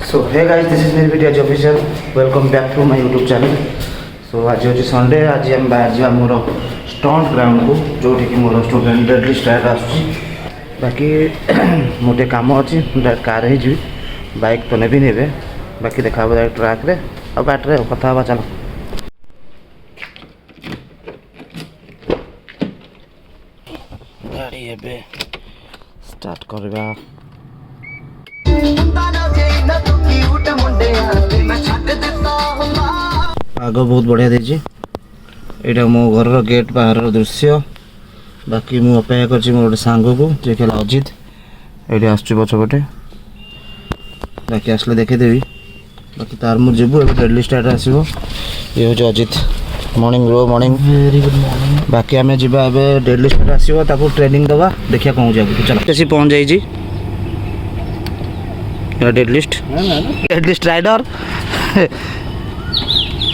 So hey guys this is मेरी video official welcome back to my YouTube channel. So आज हूँ Sunday, आज आम बाहर जा मोर स्टंट ग्राउंड को जो मोर स्टूडेंट डेडली स्टार्ट आसूँ। बाकी मोटे काम अच्छी डायरेक्ट कार ही जी बाइक तो नेबी नेबे बाकी देखा डायरेक्ट ट्रैक रे और बाटे कथा हाँ चलो। गाड़ी एबे स्टार्ट करवा आग बहुत बढ़िया देछि। एटा मो घर गेट बाहर दृश्य। बाकी मु अपेक्षा करछि मोर सांग को जे खेला अजित एटी आसछु पछपटे। बाकी आसले देखेदेवी। बाकी तार मु जेबु एबे डेडली स्टार्ट आसीबो। ये हो Ajit morning bro morning very good morning. बाकी आमे जिबा एबे डेडली स्टार्ट आसीबो ताको ट्रेनिंग दबा देखिया कहूँ जाबो चलो कैसी पहुंच जाई जी डेडलिस्ट राइडर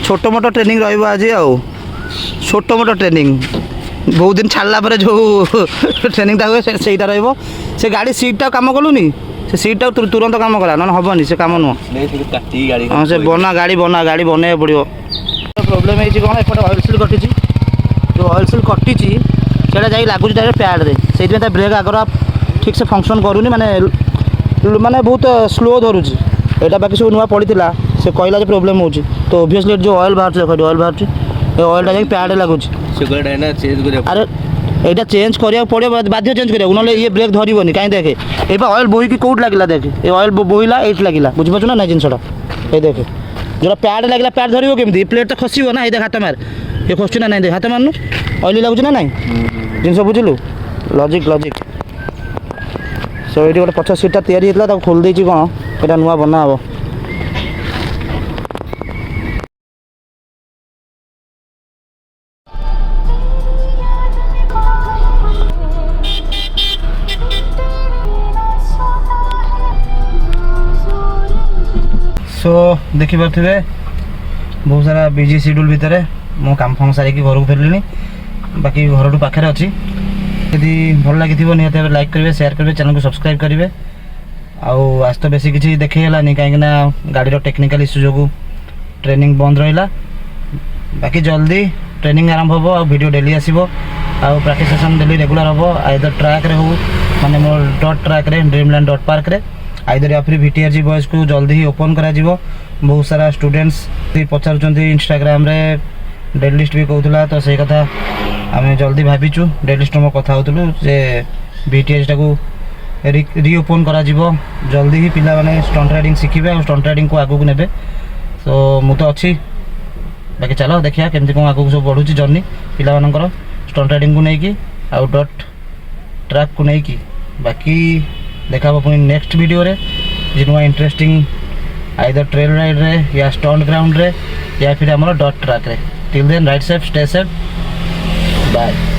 छोट मोट ट्रेनिंग रहिबो आज आउ छोट मोट ट्रेनिंग बहुत दिन छाड़ला पर जो ट्रेनिंग टा हुए सेटा रहिबो। से गाड़ी सीटा काम कलुनी से सीटा तुरंत काम करा ना हबनी से काम नुह। हाँ से बना गाड़ी बने पड़ो। प्रोब्लेम है कौन एपटे ऑयल सील कटी जो ऑयल सील कटी से लगुच डायरेक्ट पैड रे से ब्रेक आगर ठीक से फंक्शन करूनी माने बहुत स्लो धरुची एटा। बाकी सब नुआ पड़ी से कहला जो प्रोब्लेम हो तो ओबियसली जो ऑयल बाहर देख ऑयल बाहर ऑयल जाए पैड लगुच। अरे यहाँ चेंज करा पड़ो बाध्य चेंज करा ना ये ब्रेक धरबनी कहीं देखे ये ऑयल बोईकी कौट लगे देखे ये ऑयल बोईला ये लगे बुझीपार ना ना जिनसा ये देखे जो पैड लगे पैड धरब केमी प्लेट तो खसब ना ये हाथ मार ये खसु ना ना हाथ मारनु ऑयली लगुच ना ना जिन बुझिलु लजिक लजिक। सो ये गोटे पछ सीटा तैयारी होता खोल देती कौन यहाँ नुआ बना हे। सो देखिपे बहुत सारा बिजी शेड्यूल भितर मो काम फाम सारिकी घर को फेरली। बाकी घर पाखे अच्छी यदि भल लगी निहत भाव लाइक करेंगे शेयर करेंगे चैनल को सब्सक्राइब करेंगे। आज तो बेसी किसी देखलानी कहीं गाड़ी टेक्निकल इश्यू जो ट्रेनिंग बंद रहा। बाकी जल्दी ट्रेनिंग आरंभ हम और वीडियो डेली आसो आ प्रैक्टिस सेशन डेली रेगुलर हम आइदर ट्रैक रे हो माने मोर डॉट ट्रैक रे ड्रीमलैंड डॉट पार्क रे आइदर या फिर VTRG बॉयज को जल्दी ही ओपन करा जीवो। बहुत सारा स्टूडेंट्स पचार इंस्टाग्राम रे डेडलिस्ट भी कहूला तो सही कथा आम जल्दी भाविचु डेडलिस्ट मो कथा होतलु जे VTRG टाको रीओपन करा जीवो जल्दी ही पिला माने स्टंट राइडिंग शिखिबे और स्टंट राइडिंग को आगु को नेबे। सो मु तो अच्छी बाकी चलो देखिया केमती कौन आगु सब बढ़ुची जर्नी पिला मानकर स्टंट राइडिंग को नेकी आउ डॉट ट्रैक को नेकी। बाकी देखा पुणी नेक्स्ट वीडियो रे जिनुआ इंटरेस्टिंग आइदर ट्रेल राइड रे या स्टंट ग्राउंड रे या फिर हमर डॉट ट्रैक रे। Till then ride safe stay safe bye.